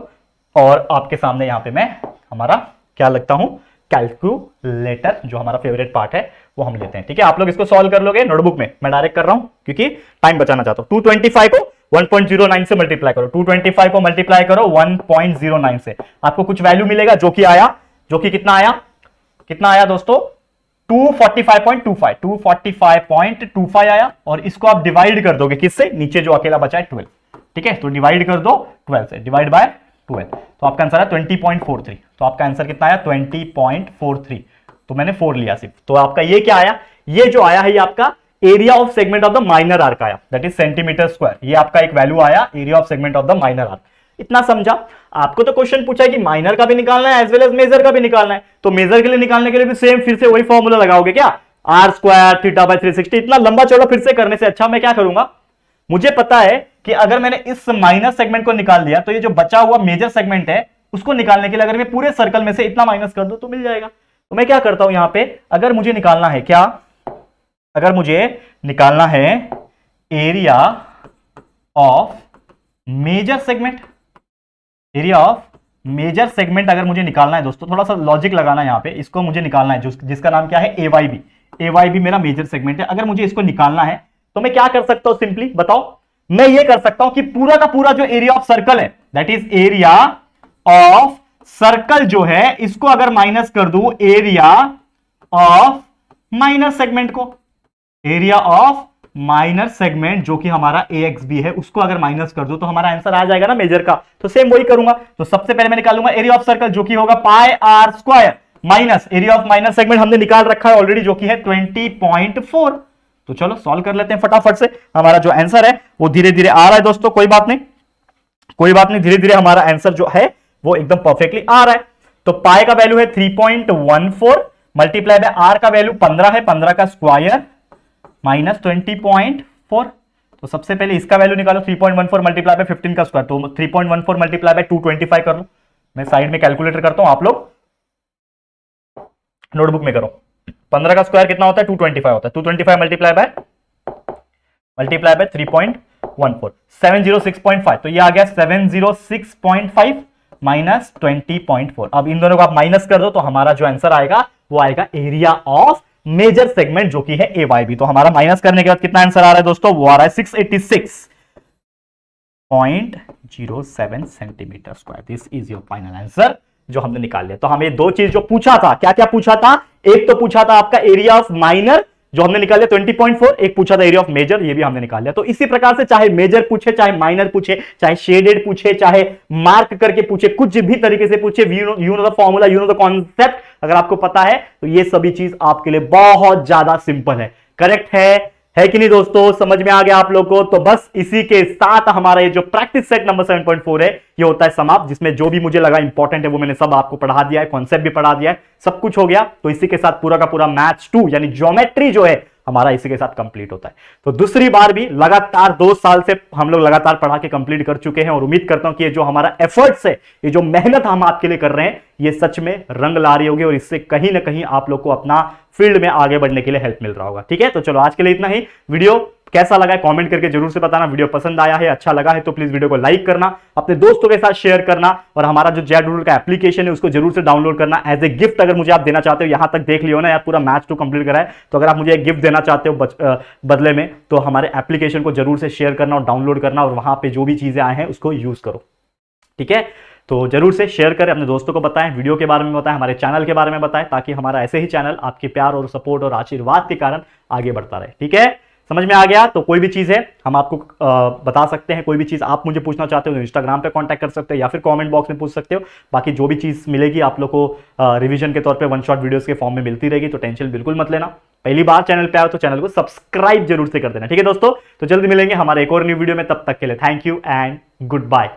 Speaker 1: और आपके सामने यहां पे मैं हमारा क्या लगता हूं, कैलकुलेटर, जो हमारा फेवरेट पार्ट है वो हम लेते हैं। ठीक है, आप लोग इसको सॉल्व कर लोगे नोटबुक में, मैं डायरेक्ट कर रहा हूं क्योंकि टाइम बचाना चाहता हूं। 225 को 1.09 से मल्टीप्लाई करो, 225 को मल्टीप्लाई करो 1.09 से, आपको कुछ वैल्यू मिलेगा जो कि आया, जो कि कितना आया, कितना आया दोस्तों? 245.25, 245.25 आया। और इसको आप डिवाइड कर दोगे किससे? नीचे जो अकेला बचा है 12। ठीक है, तो डिवाइड कर दो 12 से, डिवाइड बाय 12, तो आपका आंसर है 20.43। तो आपका आंसर कितना आया? 20.43। तो मैंने 4 लिया सिर्फ। तो आपका ये क्या आया? ये जो आया है ये आपका area of segment of the minor arc आया, दैट इज सेंटीमीटर स्क्वायर। ये आपका एक वैल्यू आया, area of segment of the minor arc. इतना समझा? आपको तो क्वेश्चन पूछा है कि माइनर का भी निकालना है एज वेल एज मेजर का भी निकालना है। तो मेजर के लिए निकालने के लिए भी सेम फिर से वही फॉर्मूला लगाओगे क्या? r² θ/360। इतना लंबा चौड़ा फिर से करने से अच्छा मैं क्या करूंगा, मुझे पता है कि अगर मैंने इस माइनर सेगमेंट को निकाल दिया तो ये जो बचा हुआ मेजर सेगमेंट है उसको निकालने के लिए अगर मैं पूरे सर्कल में से इतना माइनस कर दूं तो मिल जाएगा। तो मैं क्या करता हूं यहां पे, अगर मुझे निकालना है क्या, अगर मुझे निकालना है area of major segment, area of major segment अगर मुझे निकालना है दोस्तों, थोड़ा सा लॉजिक लगाना है यहां पे, इसको मुझे निकालना है जिसका नाम क्या है? AYB। AYB मेरा मेजर सेगमेंट है। अगर मुझे इसको निकालना है तो मैं क्या कर सकता हूं? सिंपली बताओ, मैं ये कर सकता हूं कि पूरा का पूरा जो एरिया ऑफ सर्कल है, that is area of circle जो है, इसको अगर माइनस कर दूं एरिया ऑफ माइनर सेगमेंट को, एरिया ऑफ माइनर सेगमेंट जो कि हमारा AXB है, उसको अगर माइनस कर दूं तो हमारा आंसर आ जाएगा ना मेजर का। तो सेम वही करूंगा। तो सबसे पहले मैं निकालूंगा एरिया ऑफ सर्कल जो कि होगा πr² minus area of minor segment हमने निकाल रखा है ऑलरेडी, जो कि है 20.4। तो चलो सॉल्व कर लेते हैं फटाफट से। हमारा जो आंसर है वो धीरे धीरे आ रहा है दोस्तों, कोई बात नहीं, कोई बात नहीं, धीरे धीरे हमारा आंसर जो है वो एकदम परफेक्टली आ रहा है। तो पाई का वैल्यू है 3.14 मल्टीप्लाई बाय आर का वैल्यू 15 है, 15 का स्क्वायर माइनस 20.4। तो सबसे पहले इसका वैल्यू निकालो, 3.14 मल्टीप्लाई बाय 15 का स्क्वायर, तो 3.14 मल्टीप्लाई बाय 225 कर लो। मैं साइड में कैलकुलेटर करता हूं, आप लोग नोटबुक में करो। 15 का स्क्वायर कितना होता है? 225 होता है। 225 मल्टीप्लाई बाय 3.14 706.5, तो ये आ गया 706.5 माइनस 20.4। अब इन दोनों को आप माइनस कर दो तो हमारा जो आंसर आएगा वो आएगा एरिया ऑफ मेजर सेगमेंट जो कि है AYB। तो हमारा माइनस करने के बाद कितना आंसर आ रहा है दोस्तों? वो आ रहा है 686.07 centimetre square. This is your final answer जो हमने निकाल लिया। तो हमें दो चीज जो पूछा था, क्या क्या पूछा था? एक तो पूछा था आपका एरिया ऑफ माइनर जो हमने निकाल लिया 20.4, एक पूछा था एरिया ऑफ मेजर, ये भी हमने निकाल लिया। तो इसी प्रकार से चाहे मेजर पूछे, चाहे माइनर पूछे, चाहे शेडेड पूछे, चाहे मार्क करके पूछे, कुछ भी तरीके से पूछे, you know the formula, you know the concept, अगर आपको पता है तो ये सभी चीज आपके लिए बहुत ज्यादा सिंपल है। करेक्ट है कि नहीं दोस्तों? समझ में आ गया आप लोग को? तो बस इसी के साथ हमारा ये जो प्रैक्टिस सेट नंबर 7.4 है ये होता है समाप्त, जिसमें जो भी मुझे लगा इंपॉर्टेंट है वो मैंने सब आपको पढ़ा दिया है, कॉन्सेप्ट भी पढ़ा दिया है, सब कुछ हो गया। तो इसी के साथ पूरा का पूरा मैथ्स 2 यानी ज्योमेट्री जो है हमारा इसी के साथ कंप्लीट होता है। तो दूसरी बार भी लगातार 2 साल से हम लोग लगातार पढ़ा के कंप्लीट कर चुके हैं, और उम्मीद करता हूं कि ये जो हमारा एफर्ट्स है, ये जो मेहनत हम आपके लिए कर रहे हैं, ये सच में रंग ला रही होगी, और इससे कहीं ना कहीं आप लोग को अपना फील्ड में आगे बढ़ने के लिए हेल्प मिल रहा होगा। ठीक है, तो चलो आज के लिए इतना ही। वीडियो कैसा लगा है कमेंट करके जरूर से बताना। वीडियो पसंद आया है, अच्छा लगा है तो प्लीज वीडियो को लाइक करना, अपने दोस्तों के साथ शेयर करना, और हमारा जो JADDUDL का एप्लीकेशन है उसको जरूर से डाउनलोड करना एज ए गिफ्ट। अगर मुझे आप देना चाहते हो, यहां तक देख लियो ना यार, पूरा मैथ्स 2 कंप्लीट करा है, तो अगर आप मुझे एक गिफ्ट देना चाहते हो बदले में, तो हमारे एप्लीकेशन को जरूर से शेयर करना और डाउनलोड करना, और वहां पे जो भी चीजें आए हैं उसको यूज करो। ठीक है, तो जरूर से शेयर करें, अपने दोस्तों को बताएं, वीडियो के बारे में बताएं, हमारे चैनल के बारे में बताएं, ताकि हमारा ऐसे ही चैनल आपके प्यार और सपोर्ट और आशीर्वाद के कारण आगे बढ़ता रहे। ठीक है, समझ में आ गया? तो कोई भी चीज है हम आपको बता सकते हैं, कोई भी चीज आप मुझे पूछना चाहते हो तो इंस्टाग्राम पे कांटेक्ट कर सकते हो या फिर कमेंट बॉक्स में पूछ सकते हो। बाकी जो भी चीज मिलेगी आप लोग को रिवीजन के तौर पे वन शॉट वीडियोस के फॉर्म में मिलती रहेगी, तो टेंशन बिल्कुल मत लेना। पहली बार चैनल पे आओ तो चैनल को सब्सक्राइब जरूर से कर देना, ठीक है दोस्तों। तो जल्दी मिलेंगे हमारे एक और न्यू वीडियो में, तब तक के लिए thank you and good bye.